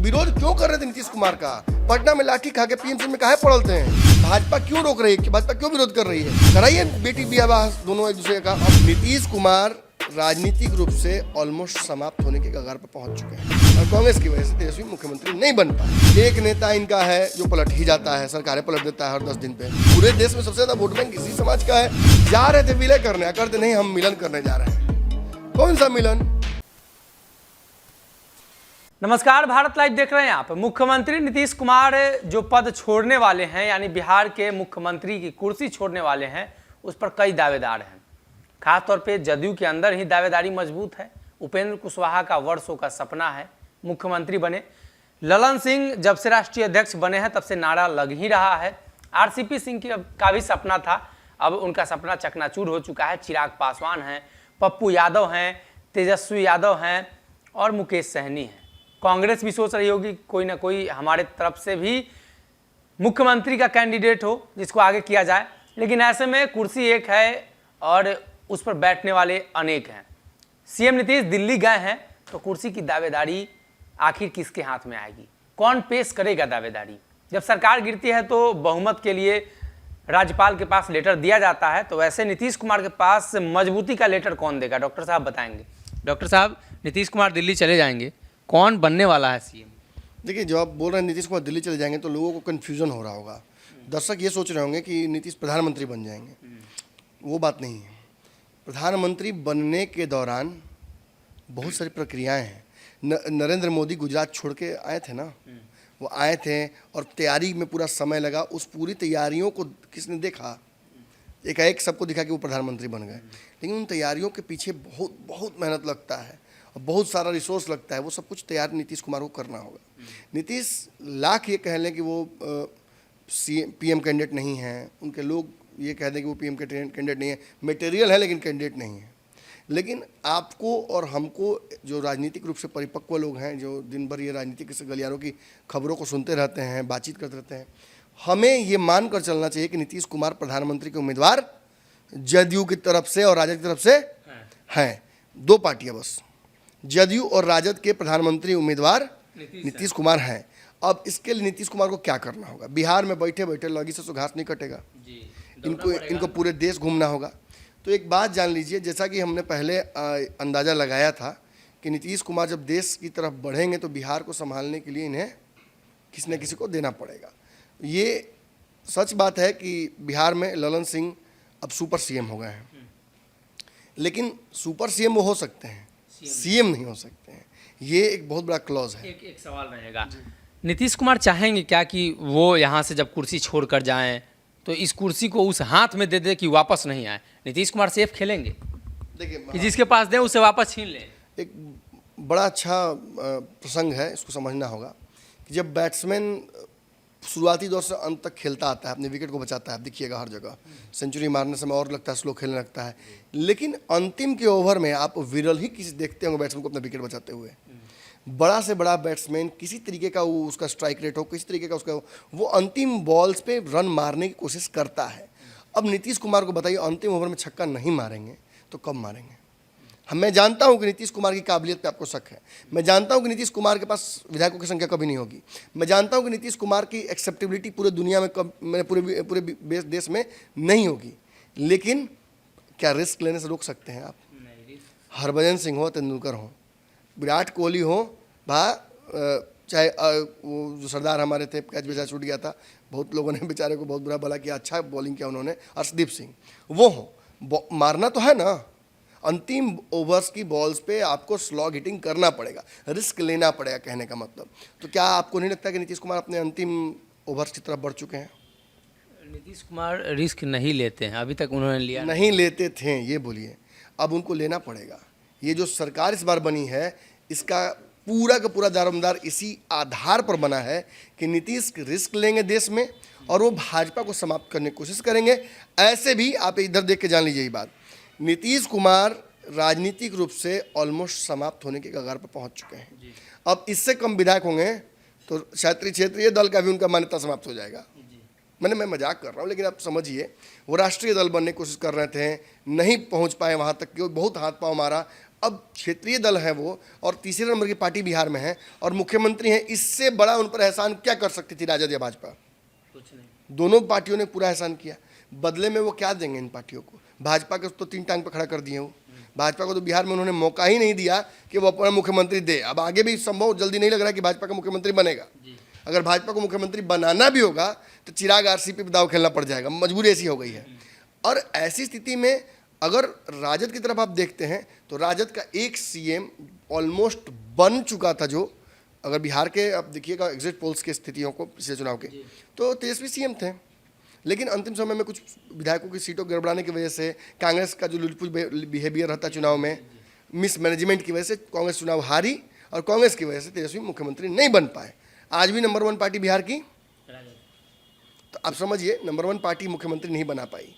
विरोध क्यों कर रहे थे नीतीश कुमार का? पटना में लाठी खा के पीएमसी में काहे पड़लते हैं? भाजपा क्यों रोक रही है? भाजपा क्यों विरोध कर रही है? कराइए बेटी ब्याह दोनों एक दूसरे का। अब नीतीश कुमार राजनीतिक रूप से ऑलमोस्ट समाप्त होने के कगार पर पहुंच चुके हैं और कांग्रेस की वजह से तेजस्वी मुख्यमंत्री नहीं बन पाए। एक नेता इनका है जो पलट ही जाता है, सरकारें पलट देता है हर 10 दिन पे। पूरे देश में सबसे ज्यादा वोट बैंक इसी समाज का है। जा रहे थे विलय करने, करते नहीं, हम मिलन करने जा रहे हैं। कौन सा मिलन? नमस्कार, भारत लाइव देख रहे हैं आप। मुख्यमंत्री नीतीश कुमार जो पद छोड़ने वाले हैं, यानी बिहार के मुख्यमंत्री की कुर्सी छोड़ने वाले हैं, उस पर कई दावेदार हैं। खासतौर पे जदयू के अंदर ही दावेदारी मजबूत है। उपेंद्र कुशवाहा का वर्षों का सपना है मुख्यमंत्री बने। ललन सिंह जब से राष्ट्रीय अध्यक्ष बने हैं तब से नारा लग ही रहा है। आरसीपी सिंह का भी सपना था, अब उनका सपना चकनाचूर हो चुका है। चिराग पासवान हैं, पप्पू यादव हैं, तेजस्वी यादव हैं और मुकेश सहनी हैं। कांग्रेस भी सोच रही होगी कोई ना कोई हमारे तरफ से भी मुख्यमंत्री का कैंडिडेट हो जिसको आगे किया जाए, लेकिन ऐसे में कुर्सी एक है और उस पर बैठने वाले अनेक हैं। सीएम नीतीश दिल्ली गए हैं तो कुर्सी की दावेदारी आखिर किसके हाथ में आएगी? कौन पेश करेगा दावेदारी? जब सरकार गिरती है तो बहुमत के लिए राज्यपाल के पास लेटर दिया जाता है, तो वैसे नीतीश कुमार के पास मजबूती का लेटर कौन देगा? डॉक्टर साहब बताएंगे। डॉक्टर साहब, नीतीश कुमार दिल्ली चले जाएंगे, कौन बनने वाला है सीएम? देखिए, जब आप बोल रहे हैं नीतीश कुमार दिल्ली चले जाएंगे तो लोगों को कन्फ्यूजन हो रहा होगा। दर्शक ये सोच रहे होंगे कि नीतीश प्रधानमंत्री बन जाएंगे। वो बात नहीं है। प्रधानमंत्री बनने के दौरान बहुत सारी प्रक्रियाएं हैं। नरेंद्र मोदी गुजरात छोड़ के आए थे ना, वो आए थे और तैयारी में पूरा समय लगा। उस पूरी तैयारियों को किसने देखा? एकाएक सबको दिखा कि वो प्रधानमंत्री बन गए, लेकिन उन तैयारियों के पीछे बहुत बहुत मेहनत लगता है और बहुत सारा रिसोर्स लगता है। वो सब कुछ तैयार नीतीश कुमार को करना होगा। नीतीश लाख ये कह लें कि वो पीएम कैंडिडेट नहीं हैं, उनके लोग ये कह दें कि वो पीएम कैंडिडेट नहीं है, मटेरियल है लेकिन कैंडिडेट नहीं है। लेकिन आपको और हमको, जो राजनीतिक रूप से परिपक्व लोग हैं, जो दिन भर ये राजनीतिक गलियारों की खबरों को सुनते रहते हैं, बातचीत करते रहते हैं, हमें ये मान कर चलना चाहिए कि नीतीश कुमार प्रधानमंत्री के उम्मीदवार जदयू की तरफ से और राजद की तरफ से हैं। दो पार्टियां बस, जदयू और राजद के प्रधानमंत्री उम्मीदवार नीतीश कुमार हैं। अब इसके लिए नीतीश कुमार को क्या करना होगा? बिहार में बैठे बैठे लगी से तो घास नहीं कटेगा, इनको पूरे देश घूमना होगा। तो एक बात जान लीजिए, जैसा कि हमने पहले अंदाज़ा लगाया था कि नीतीश कुमार जब देश की तरफ बढ़ेंगे तो बिहार को संभालने के लिए इन्हें किसी न किसी को देना पड़ेगा। ये सच बात है कि बिहार में ललन सिंह अब सुपर सीएम हो गए हैं, लेकिन सुपर सीएम वो हो सकते हैं, सीएम नहीं हो सकते हैं। ये एक बहुत बड़ा क्लॉज है। एक सवाल रहेगा, नीतीश कुमार चाहेंगे क्या कि वो यहाँ से जब कुर्सी छोड़ कर जाएं तो इस कुर्सी को उस हाथ में दे दे कि वापस नहीं आए? नीतीश कुमार सेफ खेलेंगे? देखिए, कि जिसके पास दे उसे वापस छीन लें। एक बड़ा अच्छा प्रसंग है, इसको समझना होगा कि जब बैट्समैन शुरुआती दौर से अंत तक खेलता आता है, अपने विकेट को बचाता है, आप देखिएगा हर जगह सेंचुरी मारने समय और लगता है स्लो खेलने लगता है, लेकिन अंतिम के ओवर में आप विरल ही किसी देखते होंगे बैट्समैन को अपना विकेट बचाते हुए। बड़ा से बड़ा बैट्समैन, किसी तरीके का वो उसका स्ट्राइक रेट हो, किसी तरीके का उसका, वो अंतिम बॉल्स पे रन मारने की कोशिश करता है। अब नीतीश कुमार को बताइए, अंतिम ओवर में छक्का नहीं मारेंगे तो कब मारेंगे? मैं जानता हूं कि नीतीश कुमार की काबिलियत पे आपको शक है। मैं जानता हूं कि नीतीश कुमार के पास विधायकों की संख्या कभी नहीं होगी। मैं जानता हूं कि नीतीश कुमार की एक्सेप्टेबिलिटी पूरे दुनिया में पूरे देश में नहीं होगी, लेकिन क्या रिस्क लेने से रोक सकते हैं आप? हरभजन सिंह हो, तेंदुलकर हो, विराट कोहली हो, चाहे वो जो सरदार हमारे थे, कैच बेचारा छूट गया था, बहुत लोगों ने बेचारे को बहुत बुरा भला किया, अच्छा बॉलिंग किया उन्होंने, अर्शदीप सिंह, वो हो, मारना तो है ना। अंतिम ओवर्स की बॉल्स पे आपको स्लॉग हिटिंग करना पड़ेगा, रिस्क लेना पड़ेगा, कहने का मतलब। तो क्या आपको नहीं लगता कि नीतीश कुमार अपने अंतिम ओवर्स की तरफ बढ़ चुके हैं? नीतीश कुमार रिस्क नहीं लेते हैं, अभी तक उन्होंने लिया नहीं लेते थे, ये बोलिए, अब उनको लेना पड़ेगा। ये जो सरकार इस बार बनी है, इसका पूरा का पूरा दारोमदार इसी आधार पर बना है कि नीतीश रिस्क लेंगे देश में और वो भाजपा को समाप्त करने की कोशिश करेंगे। ऐसे भी आप इधर देख के जान लीजिए ये बात, नीतीश कुमार राजनीतिक रूप से ऑलमोस्ट समाप्त होने के कगार पर पहुंच चुके हैं। अब इससे कम विधायक होंगे तो क्षेत्रीय दल का भी उनका मान्यता समाप्त हो जाएगा। मैं मजाक कर रहा हूँ, लेकिन आप समझिए वो राष्ट्रीय दल बनने की कोशिश कर रहे थे, नहीं पहुँच पाए वहाँ तक कि बहुत हाथ पाँव मारा। अब क्षेत्रीय दल है वो, और तीसरे नंबर की पार्टी बिहार में है, और मुख्यमंत्री हैं। इससे बड़ा उन पर एहसान क्या कर सकती थी राजद या भाजपा? कुछ नहीं। दोनों पार्टियों ने पूरा एहसान किया। बदले में वो क्या देंगे इन पार्टियों को? भाजपा को तो 3 टांग पर खड़ा कर दिए वो। भाजपा को तो बिहार में उन्होंने मौका ही नहीं दिया कि वो अपना मुख्यमंत्री दे। अब आगे भी संभव जल्दी नहीं लग रहा कि भाजपा का मुख्यमंत्री बनेगा। अगर भाजपा को मुख्यमंत्री बनाना भी होगा तो चिराग आरसीपी पे दाव खेलना पड़ जाएगा, मजबूरी ऐसी हो गई है। और ऐसी स्थिति में अगर राजद की तरफ आप देखते हैं तो राजद का एक सीएम ऑलमोस्ट बन चुका था, जो अगर बिहार के आप देखिएगा एग्जिट पोल्स की स्थितियों को पिछले चुनाव के, तो तेजस्वी सीएम थे। लेकिन अंतिम समय में कुछ विधायकों की सीटों गड़बड़ाने की वजह से, कांग्रेस का जो लुटपुट बिहेवियर रहता चुनाव में, मिसमैनेजमेंट की वजह से कांग्रेस चुनाव हारी, और कांग्रेस की वजह से तेजस्वी मुख्यमंत्री नहीं बन पाए। आज भी नंबर 1 पार्टी बिहार की, तो आप समझिए नंबर 1 पार्टी मुख्यमंत्री नहीं बना पाई,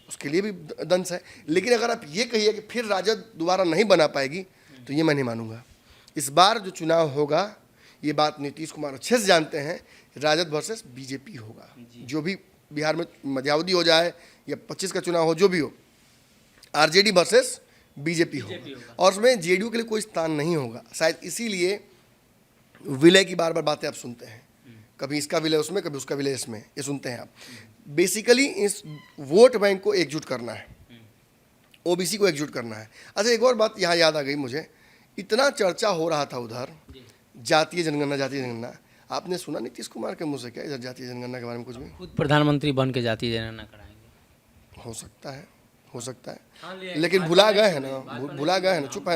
उसके लिए भी दंश है। लेकिन अगर आप ये कहिए कि फिर राजद दोबारा नहीं बना पाएगी, तो ये मैं नहीं मानूंगा। इस बार जो चुनाव होगा, ये बात नीतीश कुमार अच्छे से जानते हैं, राजद वर्सेस बीजेपी होगा। जो भी बिहार में मध्यावधि हो जाए या 25 का चुनाव हो, जो भी हो, आरजेडी वर्सेस बीजेपी होगा, और उसमें जेडीयू के लिए कोई स्थान नहीं होगा। शायद इसीलिए विलय की बार बार बातें आप सुनते हैं, कभी इसका विलय उसमें, कभी उसका विलय इसमें, ये सुनते हैं आप। बेसिकली इस वोट बैंक को एकजुट करना है, ओबीसी को एकजुट करना है। अच्छा, एक और बात यहाँ याद आ गई मुझे, इतना चर्चा हो रहा था उधर जातीय जनगणना, आपने सुना नीतीश कुमार के मुंह से क्या इधर जातीय जनगणना के बारे में कुछ भी? खुद प्रधानमंत्री बन के जातीय जनगणना कराएंगे। हो सकता है, लेकिन भुला गए हैं ना, चुप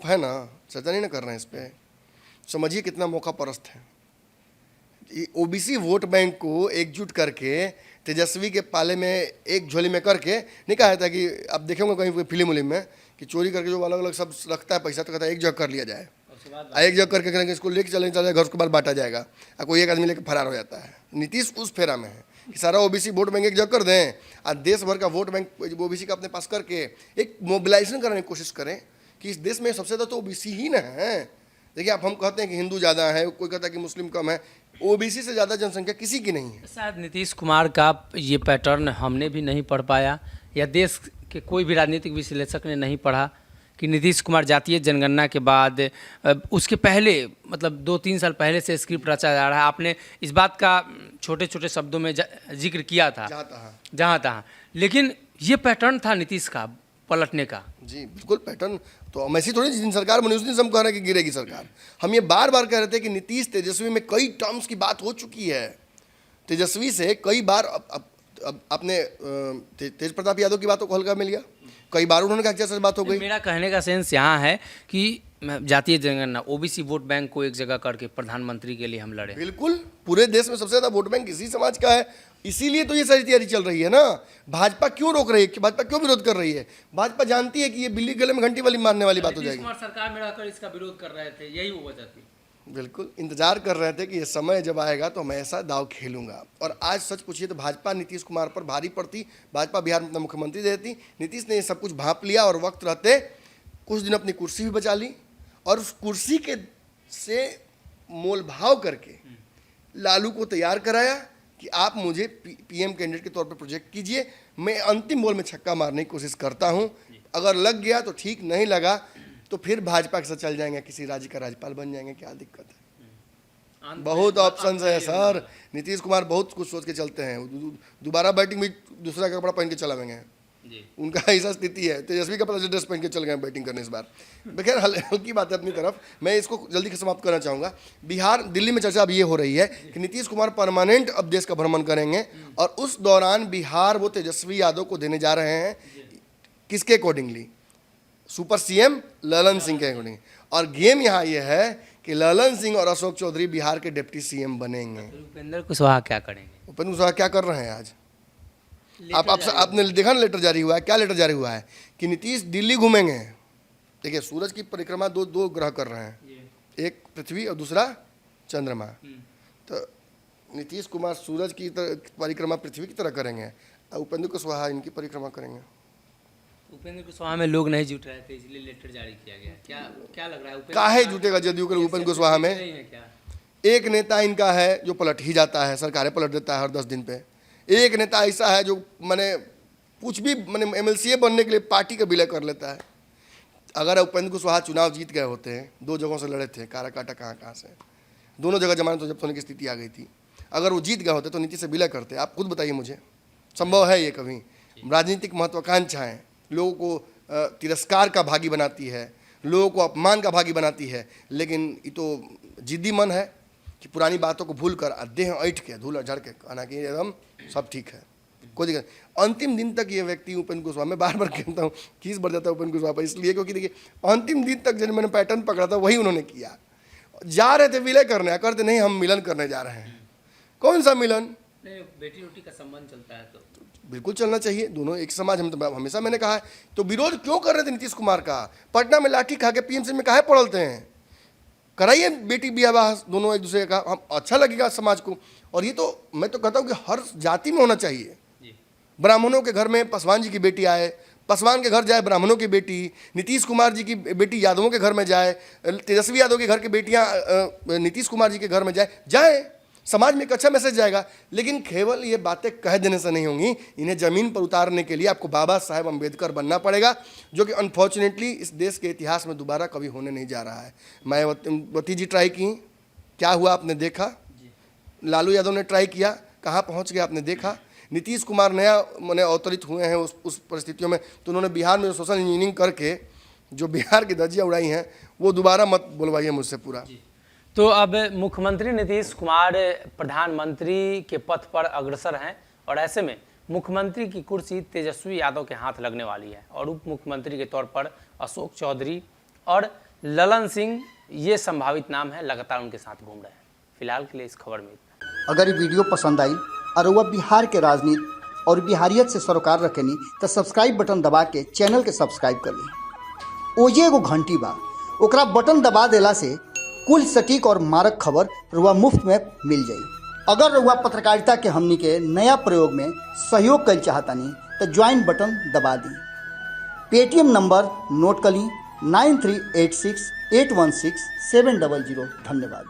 है ना, चर्चा नहीं ना कर रहे हैं इस पर। समझिए कितना मौका परस्त है। ओबीसी वोट बैंक को एकजुट करके तेजस्वी के पाले में एक झोली में करके, नहीं कहा था कि आप देखेंगे कहीं फिल्म में कि चोरी करके जो अलग अलग सब रखता है पैसा, तो कहता है एक जगह कर लिया जाए, एक जगह करके करेंगे, इसको लेके चले घर, उसके बाद बांटा जाएगा, और कोई एक आदमी लेकर फरार हो जाता है। नीतीश उस फेरा में है कि सारा ओबीसी वोट बैंक एक जगह कर दें, और देश भर का वोट बैंक ओबीसी का अपने पास करके एक मोबिलाइजेशन करने की कोशिश करें कि इस देश में सबसे ज़्यादा तो ओबीसी ही ना है। देखिए, आप हम कहते हैं कि हिंदू ज़्यादा है, कोई कहता है कि मुस्लिम कम है, ओबीसी से ज़्यादा जनसंख्या किसी की नहीं है। शायद नीतीश कुमार का ये पैटर्न हमने भी नहीं पढ़ पाया, या देश के कोई भी राजनीतिक विश्लेषक ने नहीं पढ़ा कि नीतीश कुमार जातीय जनगणना के बाद, उसके पहले मतलब 2-3 साल पहले से स्क्रिप्ट रचा जा रहा है। आपने इस बात का छोटे छोटे शब्दों में जिक्र किया था जहाँ तहाँ, लेकिन ये पैटर्न था नीतीश का पलटने का। जी बिल्कुल पैटर्न, तो हम ऐसी थोड़ी जिस दिन सरकार बनी उस दिन हम कह रहे हैं कि गिरेगी सरकार। हम ये बार बार कह रहे थे कि नीतीश तेजस्वी में कई टर्म्स की बात हो चुकी है। तेजस्वी से कई बार अपने तेज प्रताप यादव की बातों को हल्का मिल गया, कई बार उन्होंने कहा जैसे बात हो गई। मेरा कहने का सेंस यहाँ है कि जातीय जनगणना, ओबीसी वोट बैंक को एक जगह करके प्रधानमंत्री के लिए हम लड़े। बिल्कुल, पूरे देश में सबसे ज़्यादा वोट बैंक इसी समाज का है, इसीलिए तो ये सारी तैयारी चल रही है ना। भाजपा क्यों रोक रही है, भाजपा क्यों विरोध कर रही है? भाजपा जानती है कि ये बिल्ली गले में घंटी वाली मारने वाली बात हो जाएगी। सरकार में रहकर इसका विरोध कर रहे थे, यही वो वजह थी। बिल्कुल इंतजार कर रहे थे कि ये समय जब आएगा तो मैं ऐसा दाव खेलूंगा। और आज सच पूछिए तो भाजपा नीतीश कुमार पर भारी पड़ती, भाजपा बिहार में मुख्यमंत्री देती। नीतीश ने ये सब कुछ भांप लिया और वक्त रहते कुछ दिन अपनी कुर्सी भी बचा ली, और उस कुर्सी के से मोल भाव करके लालू को तैयार कराया कि आप मुझे पीएम कैंडिडेट के तौर पर प्रोजेक्ट कीजिए, मैं अंतिम बॉल में छक्का मारने की कोशिश करता हूं, अगर लग गया तो ठीक, नहीं लगा तो फिर भाजपा के साथ चल जाएंगे, किसी राज्य का राज्यपाल बन जाएंगे, क्या दिक्कत है? बहुत ऑप्शंस है सर। नीतीश कुमार बहुत कुछ सोच के चलते हैं, दोबारा बैटिंग भी दूसरा कपड़ा पहन के चलावेंगे, उनका ऐसा स्थिति है। तेजस्वी का पता ड्रेस पहन के चल गए बैटिंग करने इस बार। बगैर हल्की बात है अपनी तरफ, मैं इसको जल्दी से समाप्त करना चाहूँगा। बिहार दिल्ली में चर्चा अब ये हो रही है कि नीतीश कुमार परमानेंट अब देश का भ्रमण करेंगे, और उस दौरान बिहार वो तेजस्वी यादव को देने जा रहे हैं। किसके accordingly? Super CM Lalan Singh के अकॉर्डिंग। और गेम यहाँ ये है कि ललन सिंह और अशोक चौधरी बिहार के डिप्टी सीएम बनेंगे। उपेंद्र कुशवाहा क्या करेंगे? उपेंद्र कुशवाहा क्या कर रहे हैं आज? आपने देखा ना लेटर जारी हुआ है, क्या लेटर जारी हुआ है कि नीतीश दिल्ली घूमेंगे। देखिए, सूरज की परिक्रमा दो ग्रह कर रहे हैं, एक पृथ्वी और दूसरा चंद्रमा। तो नीतीश कुमार सूरज की परिक्रमा पृथ्वी की तरह करेंगे, और उपेंद्र कुशवाहा इनकी परिक्रमा करेंगे। उपेंद्र कुशवाहा में लोग नहीं जुट रहे थे, इसलिए लेटर जारी किया गया। क्या लग रहा है? काहे जुटेगा जदयू के उपेंद्र कुशवाहा में? एक नेता इनका है जो पलट ही जाता है, सरकारें पलट देता है हर 10 दिन पे। एक नेता ऐसा है जो मैंने कुछ भी मैंने MLCA बनने के लिए पार्टी का विलय कर लेता है। अगर उपेंद्र कुशवाहा चुनाव जीत गए होते हैं, 2 जगहों से लड़े थे, काराकाटा कहाँ से, दोनों जगह जमानत तो जब्त होने की स्थिति आ गई थी। अगर वो जीत गए होते तो नीतीश से विलय करते। आप खुद बताइए मुझे, संभव है ये कभी? राजनीतिक महत्वाकांक्षाएं लोगों को तिरस्कार का भागी बनाती है, लोगों को अपमान का भागी बनाती है, लेकिन ये तो जिद्दी मन है कि पुरानी बातों को भूल कर देह ऐंठ के धूल झड़ के कहना कि एकदम सब ठीक है, कोई दिक्कत। अंतिम दिन तक ये व्यक्ति उपेंद्र कुशवाहा, मैं बार बार कहता हूँ खीस बढ़ जाता है उपेंद्र कुशवाहा पर, इसलिए क्योंकि देखिए अंतिम दिन तक जो मैंने पैटर्न पकड़ा था वही उन्होंने किया। जा रहे थे विलय करने, करते नहीं हम मिलन करने जा रहे हैं। कौन सा मिलन? बेटी रोटी का संबंध चलता है तो बिल्कुल चलना चाहिए, दोनों एक समाज। हम तो हमेशा मैंने कहा है, तो विरोध क्यों कर रहे थे नीतीश कुमार का? पटना में लाठी खा के PMC में काहे पड़लते हैं? कराइए बेटी ब्याह दोनों एक दूसरे का, हम अच्छा लगेगा समाज को। और ये तो मैं तो कहता हूँ कि हर जाति में होना चाहिए। ब्राह्मणों के घर में पासवान जी की बेटी आए, पासवान के घर जाए ब्राह्मणों की बेटी, नीतीश कुमार जी की बेटी यादवों के घर में जाए, तेजस्वी यादव के घर की बेटियां नीतीश कुमार जी के घर में जाए, समाज में एक अच्छा मैसेज जाएगा। लेकिन केवल ये बातें कह देने से नहीं होंगी, इन्हें ज़मीन पर उतारने के लिए आपको बाबा साहेब अम्बेडकर बनना पड़ेगा, जो कि अनफॉर्चुनेटली इस देश के इतिहास में दोबारा कभी होने नहीं जा रहा है। मायावती जी ट्राई की, क्या हुआ आपने देखा? लालू यादव ने ट्राई किया, कहाँ पहुँच गया आपने देखा? नीतीश कुमार नया मैंने अवतरित हुए हैं उस परिस्थितियों में, तो उन्होंने बिहार में सोशल इंजीनियरिंग करके जो बिहार की धज्जियाँ उड़ाई हैं वो दोबारा मत बुलवाइए मुझसे पूरा। तो अब मुख्यमंत्री नीतीश कुमार प्रधानमंत्री के पथ पर अग्रसर हैं और ऐसे में मुख्यमंत्री की कुर्सी तेजस्वी यादव के हाथ लगने वाली है और उप मुख्यमंत्री के तौर पर अशोक चौधरी और ललन सिंह ये संभावित नाम है, लगातार उनके साथ घूम रहे हैं। फिलहाल के लिए इस खबर में इतना। अगर ये वीडियो पसंद आई और वह बिहार के राजनीति और बिहारियत से सरोकार रखेनी तो सब्सक्राइब बटन दबा के चैनल के सब्सक्राइब कर ली। ओजे एगो घंटी बा, ओकरा बटन दबा देला से कुल सटीक और मारक खबर रुआ मुफ्त में मिल जाई। अगर रुआ पत्रकारिता के हमनी के नया प्रयोग में सहयोग कर चाहतानी तो ज्वाइन बटन दबा दी। पेटीएम नंबर नोट कर ली 9386816700। धन्यवाद।